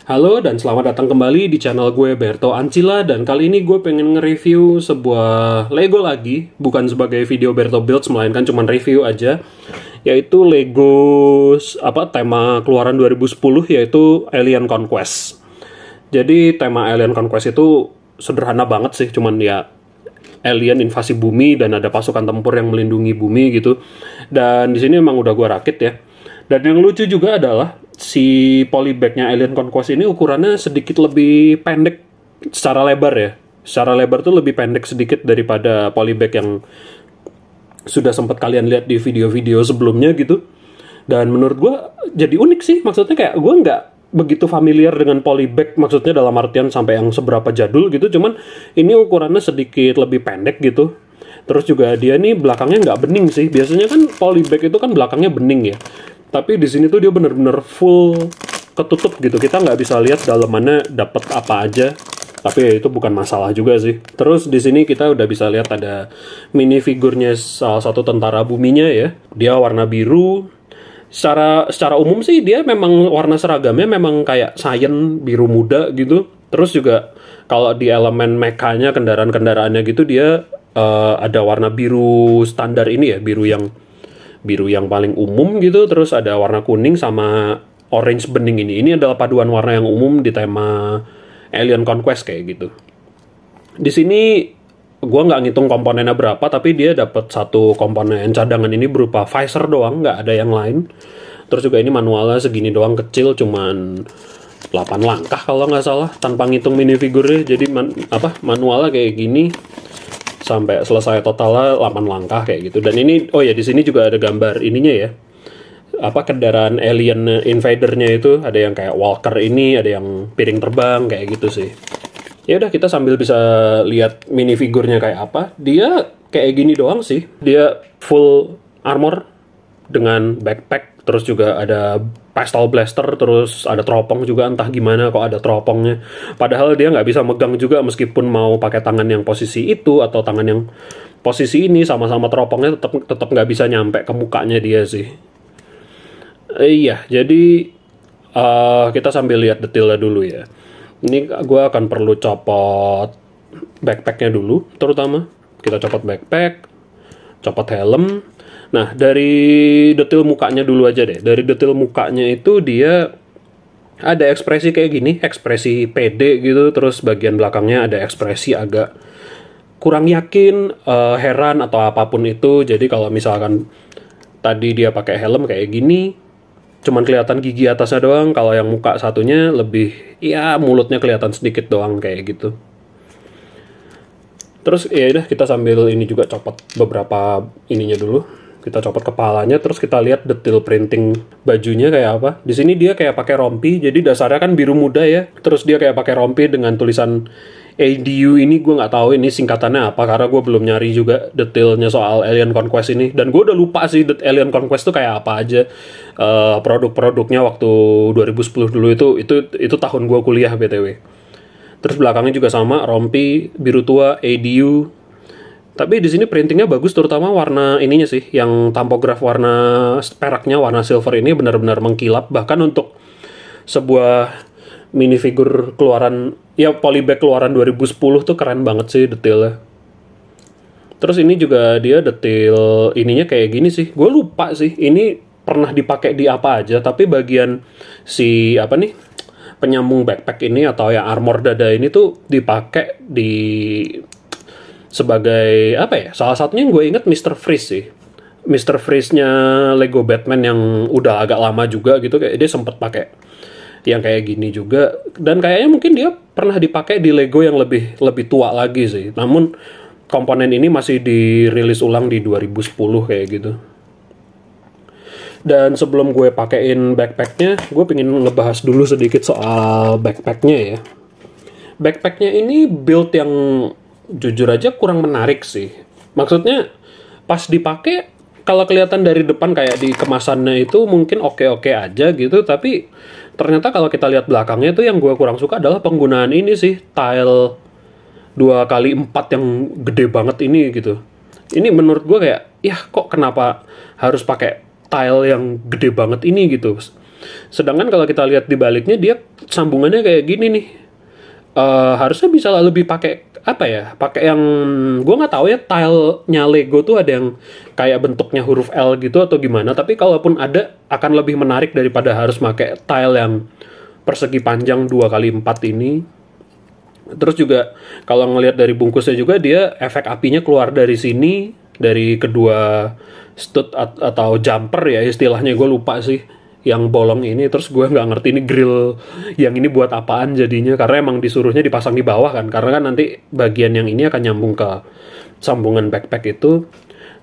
Halo dan selamat datang kembali di channel gue Berto Ancila. Dan kali ini gue pengen nge-review sebuah Lego lagi. Bukan sebagai video Berto Builds, melainkan cuma review aja. Yaitu Lego tema keluaran 2010, yaitu Alien Conquest. Jadi tema Alien Conquest itu sederhana banget sih. Cuman ya alien invasi bumi dan ada pasukan tempur yang melindungi bumi gitu. Dan di sini emang udah gue rakit ya. Dan yang lucu juga adalah si polybag-nya Alien Conquest ini ukurannya sedikit lebih pendek secara lebar ya. Secara lebar tuh lebih pendek sedikit daripada polybag yang sudah sempat kalian lihat di video-video sebelumnya gitu. Dan menurut gue jadi unik sih. Maksudnya kayak gue nggak begitu familiar dengan polybag, maksudnya dalam artian sampai yang seberapa jadul gitu. Cuman ini ukurannya sedikit lebih pendek gitu. Terus juga dia nih belakangnya nggak bening sih. Biasanya kan polybag itu kan belakangnya bening ya. Tapi di sini tuh dia bener-bener full ketutup gitu. Kita nggak bisa lihat dalamannya dapat apa aja. Tapi ya itu bukan masalah juga sih. Terus di sini kita udah bisa lihat ada minifigurnya salah satu tentara buminya ya. Dia warna biru. Secara umum sih dia memang warna seragamnya memang kayak cyan biru muda gitu. Terus juga kalau di elemen mekanya, kendaraan-kendaraannya gitu dia ada warna biru standar ini ya, biru yang paling umum gitu. Terus ada warna kuning sama orange bening ini. Ini adalah paduan warna yang umum di tema Alien Conquest kayak gitu. Di sini gue nggak ngitung komponennya berapa, tapi dia dapat satu komponen cadangan ini berupa visor doang, nggak ada yang lain. Terus juga ini manualnya segini doang, kecil, cuman 8 langkah kalau nggak salah, tanpa ngitung minifigurnya. Jadi manualnya kayak gini sampai selesai totalnya 8 langkah kayak gitu. Dan ini di sini juga ada gambar ininya ya. Kendaraan alien invadernya itu ada yang kayak walker ini, ada yang piring terbang kayak gitu sih. Ya udah, kita sambil bisa lihat minifigurnya kayak apa. Dia kayak gini doang sih. Dia full armor dengan backpack, terus juga ada pistol blaster, terus ada teropong juga, entah gimana kok ada teropongnya. Padahal dia nggak bisa megang juga meskipun mau pakai tangan yang posisi itu atau tangan yang posisi ini, sama-sama teropongnya tetap nggak bisa nyampe ke mukanya dia sih. Iya, jadi kita sambil lihat detailnya dulu ya. Ini gue akan perlu copot backpacknya dulu, terutama. Kita copot backpack, copot helm. Nah, dari detail mukanya dulu aja deh. Dari detail mukanya itu dia ada ekspresi kayak gini, ekspresi pede gitu. Terus bagian belakangnya ada ekspresi agak kurang yakin, heran atau apapun itu. Jadi kalau misalkan tadi dia pakai helm kayak gini, cuman kelihatan gigi atasnya doang. Kalau yang muka satunya lebih, ya mulutnya kelihatan sedikit doang kayak gitu. Terus ya udah, kita sambil ini juga copot beberapa ininya dulu. Kita copot kepalanya, terus kita lihat detail printing bajunya kayak apa. Di sini dia kayak pakai rompi, jadi dasarnya kan biru muda ya. Terus dia kayak pakai rompi dengan tulisan ADU ini, gue nggak tahu ini singkatannya apa, karena gue belum nyari juga detailnya soal Alien Conquest ini. Dan gue udah lupa sih Alien Conquest tuh kayak apa aja. Produk-produknya waktu 2010 dulu itu tahun gue kuliah BTW. Terus belakangnya juga sama, rompi biru tua ADU. Tapi di sini printingnya bagus, terutama warna ininya sih, yang tampograf warna peraknya, warna silver ini benar-benar mengkilap. Bahkan untuk sebuah minifigur keluaran, ya polybag keluaran 2010 tuh keren banget sih detailnya. Terus ini juga dia detail ininya kayak gini sih. Gue lupa sih, ini pernah dipakai di apa aja, tapi bagian si penyambung backpack ini atau yang armor dada ini tuh dipakai di sebagai salah satunya yang gue inget Mr. Freeze sih. Mr. Freeze-nya Lego Batman yang udah agak lama juga gitu, kayak dia sempat pakai yang kayak gini juga. Dan kayaknya mungkin dia pernah dipakai di Lego yang lebih tua lagi sih. Namun komponen ini masih dirilis ulang di 2010 kayak gitu. Dan sebelum gue pakein backpacknya, gue pengen ngebahas dulu sedikit soal backpacknya ya. Backpacknya ini build yang jujur aja kurang menarik sih. Maksudnya pas dipakai, kalau kelihatan dari depan kayak di kemasannya itu mungkin oke-oke aja gitu, tapi ternyata kalau kita lihat belakangnya itu yang gue kurang suka adalah penggunaan ini sih, tile 2x4 yang gede banget ini gitu. Ini menurut gue kayak, ya kok kenapa harus pakai tile yang gede banget ini gitu. Sedangkan kalau kita lihat di baliknya, dia sambungannya kayak gini nih. Harusnya bisa lebih pakai apa ya? Pakai yang gue nggak tahu ya, tile-nya Lego tuh ada yang kayak bentuknya huruf L gitu atau gimana. Tapi kalaupun ada, akan lebih menarik daripada harus pakai tile yang persegi panjang 2x4 ini. Terus juga kalau ngelihat dari bungkusnya juga, dia efek apinya keluar dari sini, dari kedua stud atau jumper ya istilahnya, gue lupa sih yang bolong ini. Terus gue nggak ngerti ini grill yang ini buat apaan jadinya, karena emang disuruhnya dipasang di bawah kan, karena kan nanti bagian yang ini akan nyambung ke sambungan backpack itu.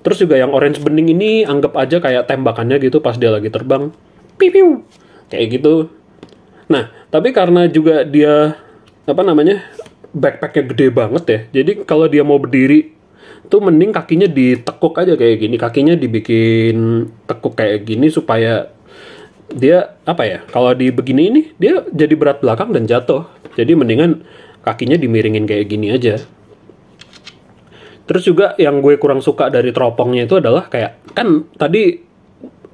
Terus juga yang orange bening ini anggap aja kayak tembakannya gitu pas dia lagi terbang, piu kayak gitu. Nah tapi karena juga dia apa namanya, backpacknya gede banget ya, jadi kalau dia mau berdiri tuh mending kakinya ditekuk aja kayak gini, kakinya dibikin tekuk kayak gini supaya dia apa ya, kalau di begini ini dia jadi berat belakang dan jatuh. Jadi mendingan kakinya dimiringin kayak gini aja. Terus juga yang gue kurang suka dari teropongnya itu adalah kayak, kan tadi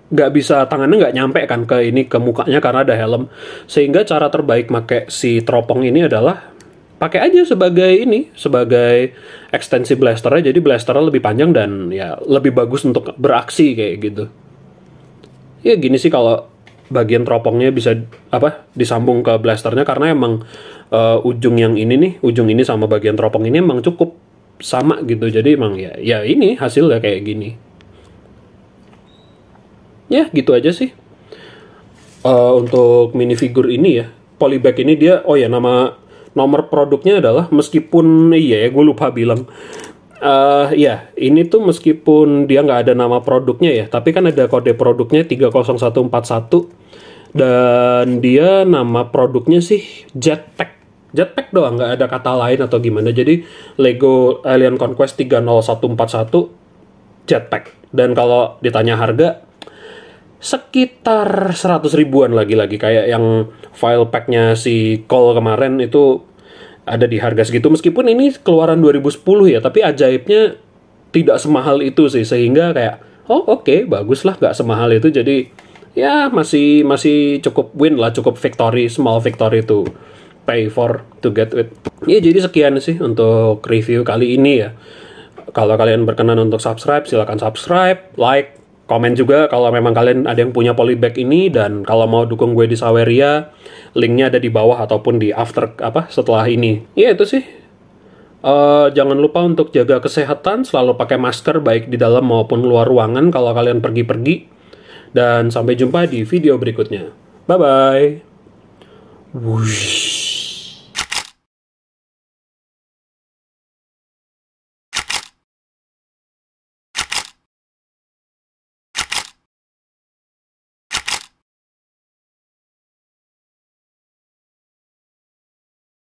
nggak bisa, tangannya nggak nyampe kan ke ini, ke mukanya karena ada helm. Sehingga cara terbaik pakai si teropong ini adalah pakai aja sebagai ini, sebagai ekstensi blasternya. Jadi blasternya lebih panjang dan ya lebih bagus untuk beraksi kayak gitu. Ya gini sih kalau bagian teropongnya bisa apa disambung ke blasternya, karena emang ujung yang ini nih, ujung ini sama bagian teropong ini emang cukup sama gitu. Jadi emang ya ini hasilnya kayak gini. Ya gitu aja sih. Untuk minifigure ini ya, polybag ini dia, oh ya nomor produknya adalah, meskipun iya ya gue lupa bilang, ya ini tuh meskipun dia nggak ada nama produknya ya, tapi kan ada kode produknya 30141, dan dia nama produknya sih Jetpack doang, nggak ada kata lain atau gimana. Jadi Lego Alien Conquest 30141 Jetpack. Dan kalau ditanya harga, sekitar 100 ribuan lagi-lagi, kayak yang file packnya si Cole kemarin itu ada di harga segitu. Meskipun ini keluaran 2010 ya, tapi ajaibnya tidak semahal itu sih, sehingga kayak oke, bagus lah nggak semahal itu. Jadi ya masih cukup win lah, cukup victory, small victory to pay for to get it. Ya jadi sekian sih untuk review kali ini ya. Kalau kalian berkenan untuk subscribe, silakan subscribe, like, komen juga kalau memang kalian ada yang punya polybag ini. Dan kalau mau dukung gue di Saweria, linknya ada di bawah ataupun di after setelah ini. Ya itu sih. Jangan lupa untuk jaga kesehatan, selalu pakai masker baik di dalam maupun luar ruangan kalau kalian pergi-pergi. Dan sampai jumpa di video berikutnya. Bye bye. Wush.